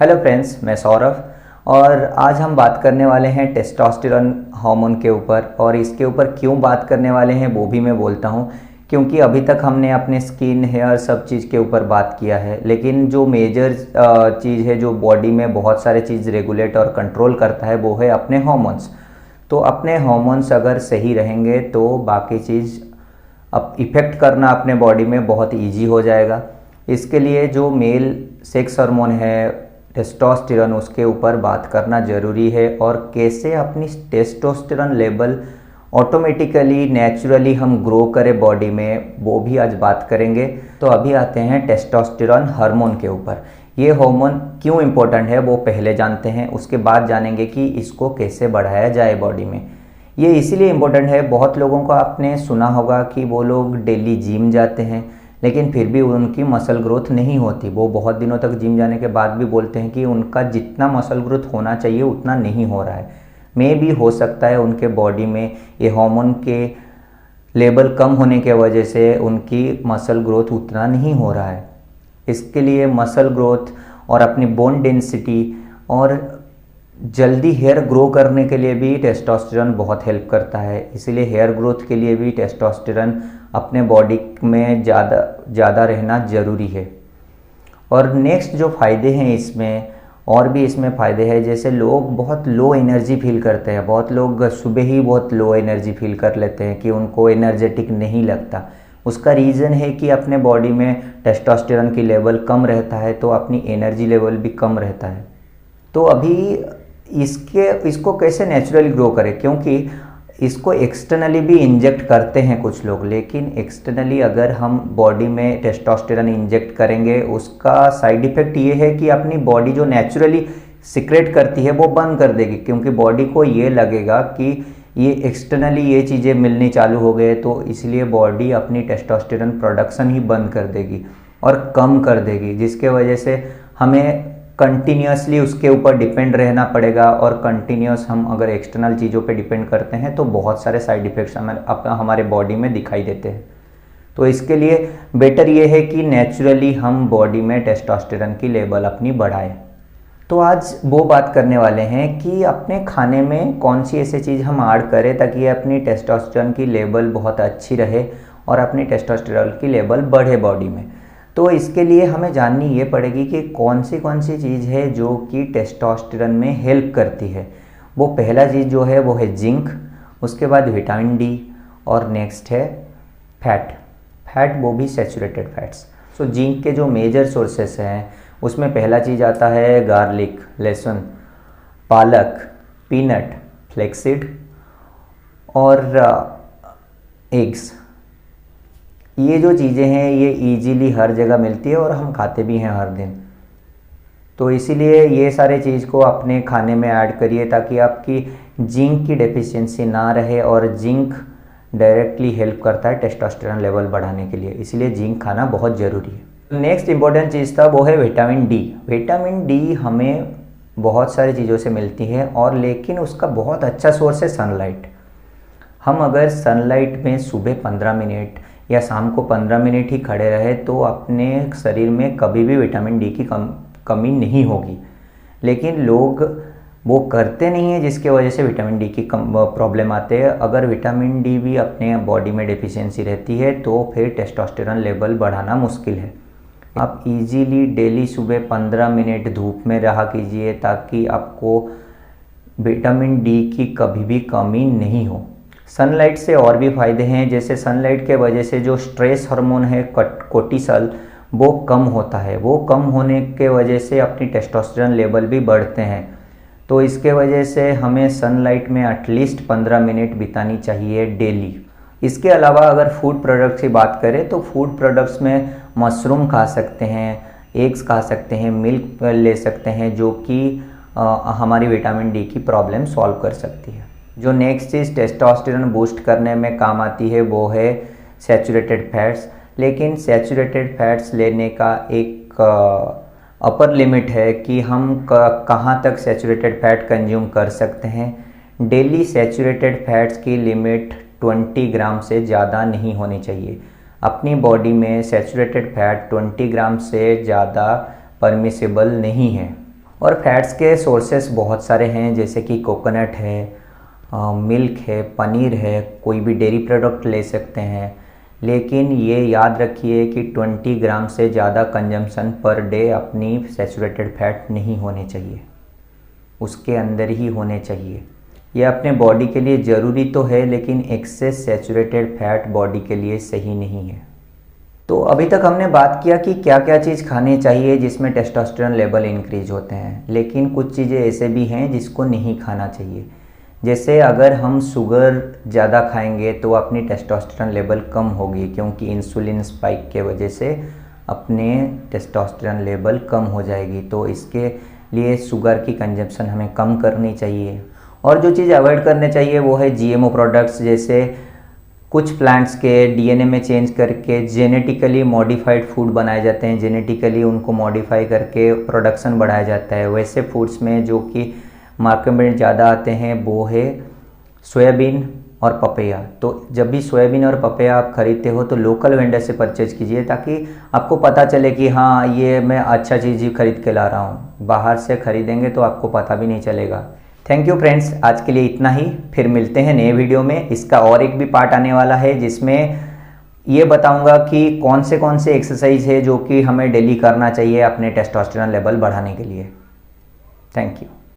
Hello friends, मैं सौरभ और आज हम बात करने वाले हैं टेस्टोस्टेरोन हार्मोन के ऊपर। और इसके ऊपर क्यों बात करने वाले हैं वो भी मैं बोलता हूँ, क्योंकि अभी तक हमने अपने स्किन, हेयर, सब चीज़ के ऊपर बात किया है, लेकिन जो मेजर चीज़ है जो बॉडी में बहुत सारे चीज़ रेगुलेट और कंट्रोल करता है वो है अपने हार्मोन्स। तो अपने हार्मोन्स अगर सही रहेंगे तो बाकी चीज़ अब इफ़ेक्ट करना अपने बॉडी में बहुत ईजी हो जाएगा। इसके लिए जो मेल सेक्स हार्मोन है टेस्टोस्टेरोन, उसके ऊपर बात करना ज़रूरी है और कैसे अपनी टेस्टोस्टेरोन लेवल ऑटोमेटिकली नेचुरली हम ग्रो करें बॉडी में, वो भी आज बात करेंगे। तो अभी आते हैं टेस्टोस्टेरोन हार्मोन के ऊपर। ये हार्मोन क्यों इम्पोर्टेंट है वो पहले जानते हैं, उसके बाद जानेंगे कि इसको कैसे बढ़ाया जाए बॉडी में। ये इसीलिए इम्पोर्टेंट है, बहुत लोगों को आपने सुना होगा कि वो लोग डेली जिम जाते हैं लेकिन फिर भी उनकी मसल ग्रोथ नहीं होती। वो बहुत दिनों तक जिम जाने के बाद भी बोलते हैं कि उनका जितना मसल ग्रोथ होना चाहिए उतना नहीं हो रहा है। मे भी हो सकता है उनके बॉडी में ये हार्मोन के लेवल कम होने के वजह से उनकी मसल ग्रोथ उतना नहीं हो रहा है। इसके लिए मसल ग्रोथ और अपनी बोन डेंसिटी और जल्दी हेयर ग्रो करने के लिए भी टेस्टोस्टेरोन बहुत हेल्प करता है। इसीलिए हेयर ग्रोथ के लिए भी टेस्टोस्टेरोन अपने बॉडी में ज़्यादा रहना ज़रूरी है। और नेक्स्ट जो फ़ायदे हैं इसमें, और भी इसमें फ़ायदे हैं, जैसे लोग बहुत लो एनर्जी फील करते हैं। बहुत लोग सुबह ही बहुत लो एनर्जी फील कर लेते हैं कि उनको एनर्जेटिक नहीं लगता। उसका रीज़न है कि अपने बॉडी में टेस्टोस्टेरोन की लेवल कम रहता है तो अपनी एनर्जी लेवल भी कम रहता है। तो अभी इसको कैसे नेचुरली ग्रो करें, क्योंकि इसको एक्सटर्नली भी इंजेक्ट करते हैं कुछ लोग, लेकिन एक्सटर्नली अगर हम बॉडी में टेस्टोस्टेरोन इंजेक्ट करेंगे उसका साइड इफ़ेक्ट ये है कि अपनी बॉडी जो नेचुरली सिक्रेट करती है वो बंद कर देगी, क्योंकि बॉडी को ये लगेगा कि ये एक्सटर्नली ये चीज़ें मिलनी चालू हो गए, तो इसलिए बॉडी अपनी टेस्टोस्टेरोन प्रोडक्शन ही बंद कर देगी और कम कर देगी, जिसके वजह से हमें कंटिन्यूसली उसके ऊपर डिपेंड रहना पड़ेगा। और कंटिन्यूस हम अगर एक्सटर्नल चीज़ों पे डिपेंड करते हैं तो बहुत सारे साइड इफ़ेक्ट्स हमारे बॉडी में दिखाई देते हैं। तो इसके लिए बेटर ये है कि नेचुरली हम बॉडी में टेस्टोस्टेरोन की लेवल अपनी बढ़ाएं। तो आज वो बात करने वाले हैं कि अपने खाने में कौन सी ऐसी चीज़ हम ऐड करें ताकि अपनी टेस्टोस्टेरोन की लेवल बहुत अच्छी रहे और अपनी टेस्टोस्टेरोन की लेवल बढ़े बॉडी में। तो इसके लिए हमें जाननी ये पड़ेगी कि कौन सी चीज़ है जो कि टेस्टोस्टेरोन में हेल्प करती है। वो पहला चीज़ जो है वो है जिंक, उसके बाद विटामिन डी और नेक्स्ट है फैट, वो भी सैचुरेटेड फैट्स। सो जिंक के जो मेजर सोर्सेस हैं उसमें पहला चीज़ आता है गार्लिक, लहसुन, पालक, पीनट, फ्लेक्सीड और एग्स। ये जो चीज़ें हैं ये इजीली हर जगह मिलती है और हम खाते भी हैं हर दिन। तो इसीलिए ये सारे चीज़ को अपने खाने में ऐड करिए ताकि आपकी जिंक की डेफिशिएंसी ना रहे। और जिंक डायरेक्टली हेल्प करता है टेस्टोस्टेरोन लेवल बढ़ाने के लिए, इसलिए जिंक खाना बहुत ज़रूरी है। नेक्स्ट इंपॉर्टेंट चीज़ था वो है विटामिन डी। विटामिन डी हमें बहुत सारी चीज़ों से मिलती है और लेकिन उसका बहुत अच्छा सोर्स है सनलाइट। हम अगर सनलाइट में सुबह 15 मिनट या शाम को 15 मिनट ही खड़े रहे तो अपने शरीर में कभी भी विटामिन डी की कमी नहीं होगी, लेकिन लोग वो करते नहीं है, जिसके वजह से विटामिन डी की प्रॉब्लम आते हैं। अगर विटामिन डी भी अपने बॉडी में डेफिशिएंसी रहती है तो फिर टेस्टोस्टेरोन लेवल बढ़ाना मुश्किल है। आप इजीली डेली सुबह 15 मिनट धूप में रहा कीजिए ताकि आपको विटामिन डी की कभी भी कमी नहीं हो। सनलाइट से और भी फ़ायदे हैं, जैसे सनलाइट के वजह से जो स्ट्रेस हार्मोन है कोर्टिसोल वो कम होता है। वो कम होने के वजह से अपनी टेस्टोस्टेरोन लेवल भी बढ़ते हैं। तो इसके वजह से हमें सनलाइट में एटलीस्ट 15 मिनट बितानी चाहिए डेली। इसके अलावा अगर फूड प्रोडक्ट्स की बात करें तो फूड प्रोडक्ट्स में मशरूम खा सकते हैं, एग्स खा सकते हैं, मिल्क ले सकते हैं, जो कि हमारी विटामिन डी की प्रॉब्लम सॉल्व कर सकती है। जो नेक्स्ट चीज़ टेस्टोस्टेरोन बूस्ट करने में काम आती है वो है सैचुरेटेड फैट्स। लेकिन सैचुरेटेड फैट्स लेने का एक अपर लिमिट है कि हम कहाँ तक सैचुरेटेड फैट कंज्यूम कर सकते हैं। डेली सैचुरेटेड फैट्स की लिमिट 20 ग्राम से ज़्यादा नहीं होनी चाहिए। अपनी बॉडी में सैचुरेटेड फैट 20 ग्राम से ज़्यादा परमिसिबल नहीं है। और फैट्स के सोर्सेस बहुत सारे हैं, जैसे कि कोकोनट है, मिल्क है, पनीर है, कोई भी डेयरी प्रोडक्ट ले सकते हैं। लेकिन ये याद रखिए कि 20 ग्राम से ज़्यादा कंजम्पशन पर डे अपनी सैचुरेटेड फैट नहीं होने चाहिए, उसके अंदर ही होने चाहिए। ये अपने बॉडी के लिए ज़रूरी तो है, लेकिन एक्सेस सैचुरेटेड फैट बॉडी के लिए सही नहीं है। तो अभी तक हमने बात किया कि क्या क्या चीज़ खानी चाहिए जिसमें टेस्टोस्टेरोन लेवल इंक्रीज होते हैं, लेकिन कुछ चीज़ें ऐसे भी हैं जिसको नहीं खाना चाहिए। जैसे अगर हम शुगर ज़्यादा खाएंगे तो अपनी टेस्टोस्टेरोन लेवल कम होगी, क्योंकि इंसुलिन स्पाइक के वजह से अपने टेस्टोस्टेरोन लेवल कम हो जाएगी। तो इसके लिए शुगर की कंजप्शन हमें कम करनी चाहिए। और जो चीज़ अवॉइड करने चाहिए वो है जीएमओ प्रोडक्ट्स, जैसे कुछ प्लांट्स के डीएनए में चेंज करके जेनेटिकली मॉडिफाइड फूड बनाए जाते हैं, जेनेटिकली उनको मॉडिफाई करके प्रोडक्शन बढ़ाया जाता है। वैसे फूड्स में जो कि मार्केट में ज़्यादा आते हैं वो है सोयाबीन और पपैया। तो जब भी सोयाबीन और पपैया आप खरीदते हो तो लोकल वेंडर से परचेज कीजिए, ताकि आपको पता चले कि हाँ ये मैं अच्छा चीज़ ही खरीद के ला रहा हूँ। बाहर से खरीदेंगे तो आपको पता भी नहीं चलेगा। थैंक यू फ्रेंड्स, आज के लिए इतना ही। फिर मिलते हैं नए वीडियो में। इसका और एक भी पार्ट आने वाला है जिसमें ये बताऊंगा कि कौन से एक्सरसाइज है जो कि हमें डेली करना चाहिए अपने टेस्टोस्टेरोन लेवल बढ़ाने के लिए। Thank you.